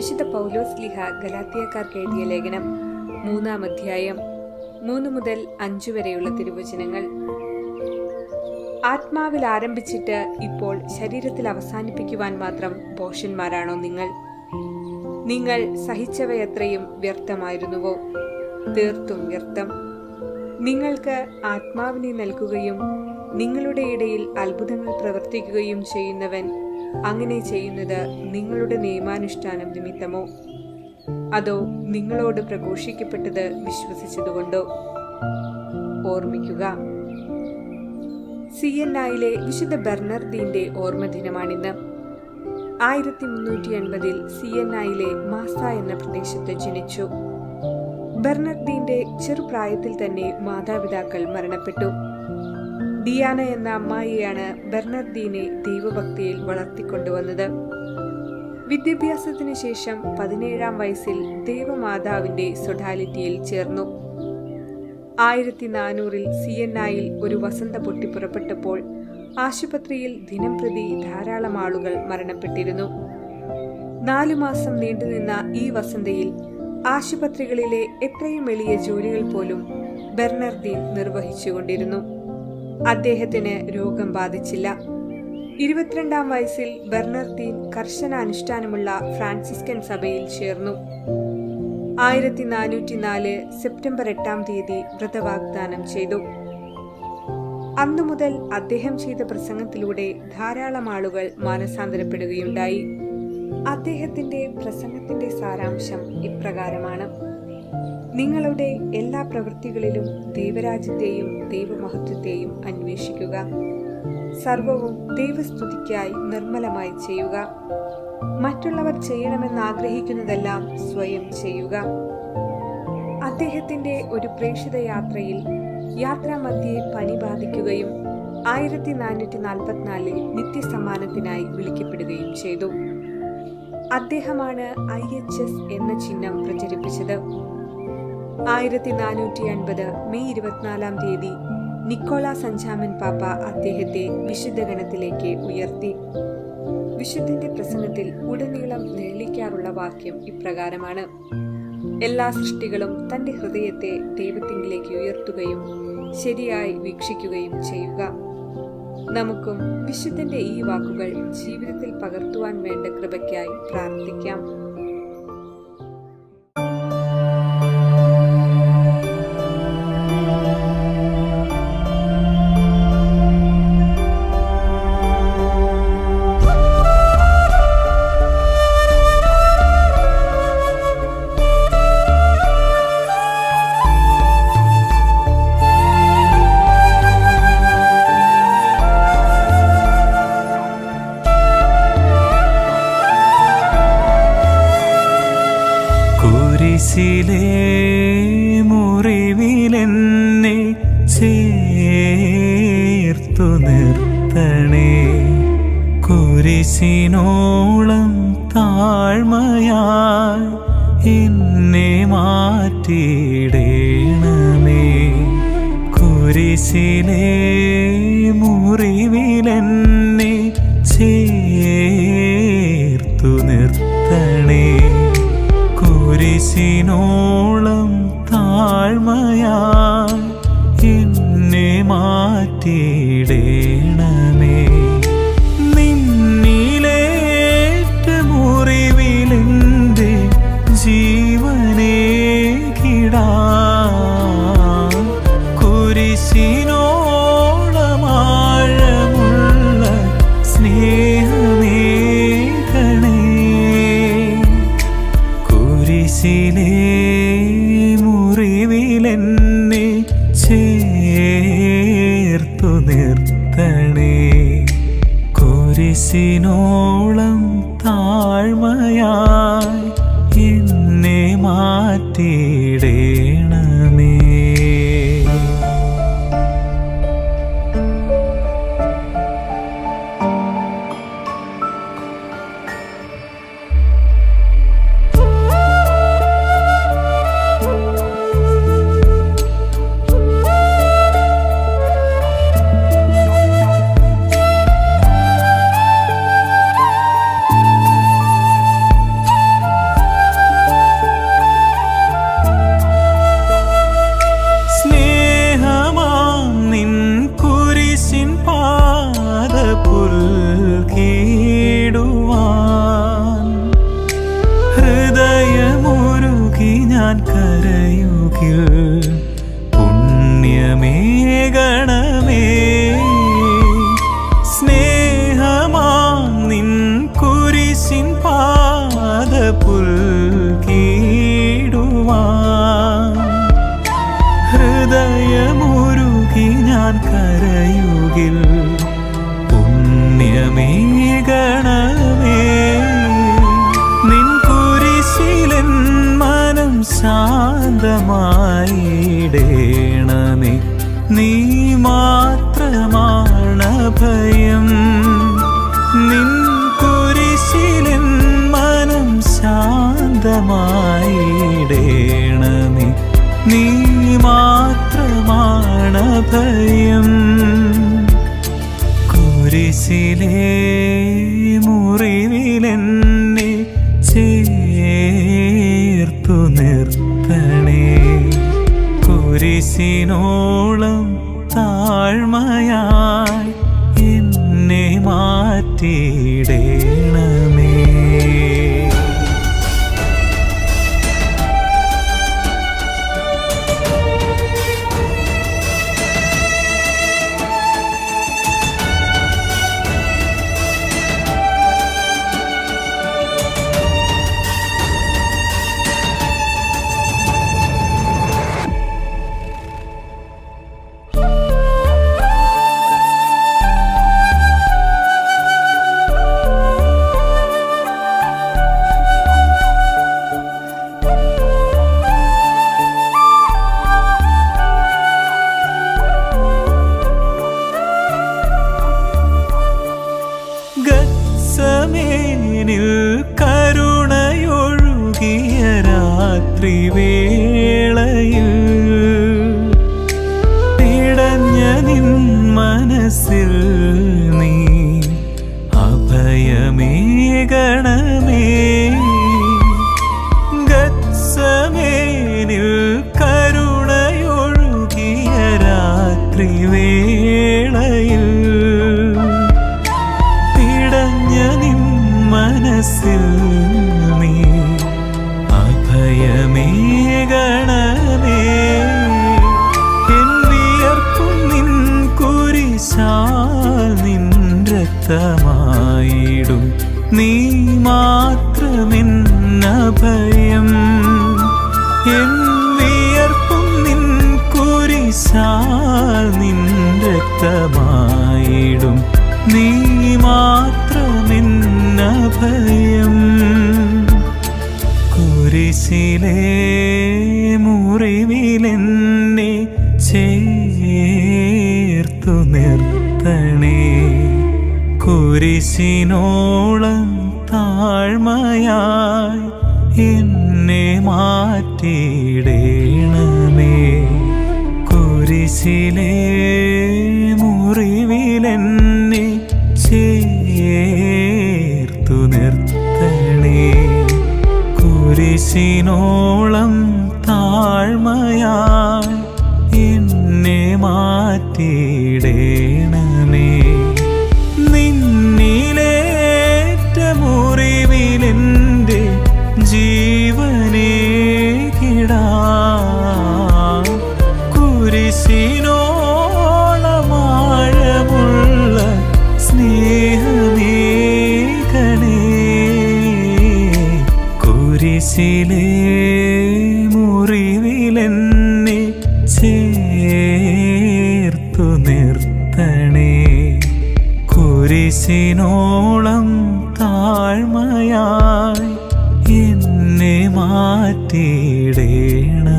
വിശുദ്ധ പൗലോസ് ലീഹ ഗലാത്യക്കാർക്ക് എഴുതിയ ലേഖനം 3-ാം അധ്യായം 3 മുതൽ 5 വരെയുള്ള തിരുവചനങ്ങൾ. ആത്മാവിൽ ആരംഭിച്ചിട്ട് ഇപ്പോൾ ശരീരത്തിൽ അവസാനിപ്പിക്കുവാൻ മാത്രം ഭോഷന്മാരാണോ നിങ്ങൾ? നിങ്ങൾ സഹിച്ചവയത്രയും വ്യർത്ഥമായിരുന്നുവോ? തീർത്തും വ്യർത്ഥം. നിങ്ങൾക്ക് ആത്മാവിനെ നൽകുകയും നിങ്ങളുടെ ഇടയിൽ അത്ഭുതങ്ങൾ പ്രവർത്തിക്കുകയും ചെയ്യുന്നവൻ അങ്ങനെ ചെയ്യുന്നത് നിങ്ങളുടെ നിയമാനുഷ്ഠാനം നിമിത്തമോ, അതോ നിങ്ങളോട് പ്രഘോഷിക്കപ്പെട്ടത് വിശ്വസിച്ചതുകൊണ്ടോ? ഓർമ്മിക്കുക, സിയന്നായിലെ വിശുദ്ധ ബെർണർദീന്റെ ഓർമ്മദിനമാണിന്ന്. 1380 സിയന്നായിലെ മാസ എന്ന പ്രദേശത്ത് ജനിച്ചു. ബെർണർദീന്റെ ചെറുപ്രായത്തിൽ തന്നെ മാതാപിതാക്കൾ മരണപ്പെട്ടു. ഡിയാന എന്ന അമ്മായിയാണ് ബെർണർദീനെ ദൈവഭക്തിയിൽ വളർത്തിക്കൊണ്ടുവന്നത്. വിദ്യാഭ്യാസത്തിനു ശേഷം 17-ാം വയസ്സിൽ ദൈവമാതാവിന്റെ സൊഡാലിറ്റിയിൽ ചേർന്നു. 1400 സിയന്നായിൽ ഒരു വസന്ത പൊട്ടിപ്പുറപ്പെട്ടപ്പോൾ ആശുപത്രിയിൽ ദിനംപ്രതി ധാരാളം ആളുകൾ മരണപ്പെട്ടിരുന്നു. 4 മാസം നീണ്ടുനിന്ന ഈ വസന്തയിൽ ആശുപത്രികളിലെ എത്രയും എളിയ ജോലികൾ പോലും ബെർണർദീൻ നിർവഹിച്ചുകൊണ്ടിരുന്നു. അദ്ദേഹത്തിന് രോഗം ബാധിച്ചില്ല. 22-ാം വയസ്സിൽ ബെർണർദീൻ കർശന അനുഷ്ഠാനമുള്ള ഫ്രാൻസിസ്കൻ സഭയിൽ ചേർന്നു. 1404 സെപ്റ്റംബർ 8-ാം തീയതി വ്രതവാഗ്ദാനം ചെയ്തു. അന്നു മുതൽ അദ്ദേഹം ചെയ്ത പ്രസംഗത്തിലൂടെ ധാരാളം ആളുകൾ മാനസാന്തരപ്പെടുകയുണ്ടായി. അദ്ദേഹത്തിന്റെ പ്രസംഗത്തിന്റെ സാരാംശം ഇപ്രകാരമാണ്: നിങ്ങളുടെ എല്ലാ പ്രവൃത്തികളിലും ദൈവരാജ്യത്തെയും ദൈവമഹത്വത്തെയും അന്വേഷിക്കുക. സർവവും ദൈവസ്തുതിക്കായി നിർമ്മലമായി ചെയ്യുക. മറ്റുള്ളവർ ചെയ്യണമെന്ന് ആഗ്രഹിക്കുന്നതെല്ലാം സ്വയം ചെയ്യുക. അദ്ദേഹത്തിന്റെ ഒരു പ്രേക്ഷിത യാത്രയിൽ യാത്രാമധ്യേ പനി ബാധിക്കുകയും 1444 നിത്യസമ്മാനത്തിനായി വിളിക്കപ്പെടുകയും ചെയ്തു. അദ്ദേഹമാണ് IHS എന്ന ചിഹ്നം പ്രചരിപ്പിച്ചത്. 1450 മെയ് 24-ാം തീയതി നിക്കോളാസ് അഞ്ചാമൻ പാപ്പ അദ്ദേഹത്തെ വിശുദ്ധഗണത്തിലേക്ക് ഉയർത്തി. വിശുദ്ധന്റെ പ്രസംഗത്തിൽ ഉടനീളം നിഴലിക്കാറുള്ള വാക്യം ഇപ്രകാരമാണ്: എല്ലാ സൃഷ്ടികളും തന്റെ ഹൃദയത്തെ ദൈവത്തിങ്കിലേക്ക് ഉയർത്തുകയും ശരിയായി വീക്ഷിക്കുകയും ചെയ്യുക. നമുക്കും വിശുദ്ധന്റെ ഈ വാക്കുകൾ ജീവിതത്തിൽ പകർത്തുവാൻ വേണ്ട കൃപയ്ക്കായി പ്രാർത്ഥിക്കാം. കുരിശിലെ മുറിവിലെന്നെ ചേർത്തു നിർത്തണേ, കുരിശിനോളം താഴ്മയായി എന്നെ മാറ്റിയിടേണമേ. കുരിശിലെ മുറിവിലെന്നെ ചേർത്തു നിർത്തണേ, കുരിശിനോളം താഴ്മയായി എന്നെ മാറ്റിയിടേണമേ. നിന്നിലേറ്റ മുറിവിലെന്റെ ജീവനേ കിടാൻ, കുരിശിനോളമാഴമുള്ള സ്നേഹമേ കണേ. കുരിശിലെ മുറിവിലെന്നെ ചേർത്തു നിർത്തണേ, കുരിശിനോളം താഴ്മയായി എന്നെ മാറ്റിയിടേണമേ. ഞാൻ കരയുകിൽ പുണ്യമേകണമേ. സ്നേഹമാം നിൻ കുരിശിൻ പാദ പുൽകിടുവാൻ ഹൃദയമുരുകി ഞാൻ കരയുകിൽ പുണ്യമേകണമേ. നിൻ കുരിശിലെൻ മനം ശാന്തമായിടേണമേ. നീ മാത്രമാണ് ഭയം. നിൻ കുരിശിലെൻ മനം ശാന്തമായിടേണമേ. നീ മാത്രമാണ് ഭയം. കുരിശിലെ മുറിവിലെന്നെ ചേർത്തു നിർത്തണേ. കുരിശിനോളം താഴ്മയായി എന്നെ മാറ്റിയിടേണമേ. ഗത്സമേനിൽ കരുണയൊഴുകിയ രാത്രിവേളയിൽ പിടഞ്ഞ നിൻ മനസ്സിൽ നീ അഭയമേകണമേ. ഗത്സമേനിൽ കരുണയൊഴുകിയ രാത്രിവേളയിൽ നിൻ മനസ്സിൽ നീ അഭയമേകണമേ. എൻ വിയർപ്പും നിൻ കുരിശാൽ നിൻ രക്തമായിടും. നീ മാത്രമെന്നഭയം. എൻ വിയർപ്പും നിൻ കുരിശാൽ നിൻ രക്തമായിടും. നീ മാത്രമെന്നഭയം. കുരിശിലെ മുറിവിലെന്നെ ചേർത്തു നിർത്തണേ. കുരിശിനോളം താഴ്മയായി എന്നെ മാറ്റിയിടേണമേ. കുരിശിലെ മുറിവിലെന്നെ ചേർത്തു നിർത്തണേ. കുരിശിനോളം താഴ്മയായി എന്നെ മാറ്റിയിടേണമേ. നിന്നിലേറ്റ മുറിവിലെൻ്റെ ജീവനേ കിടാൻ കുരിശിനോളമാഴമുള്ള സ്നേഹമേകണേ. കുരിശിലെ മുറിവിലെന്നെ ചേർത്തു നിർത്തണേ. കുരിശിനോളം താഴ്മയായി എന്നെ മാറ്റിയിടേണമേ.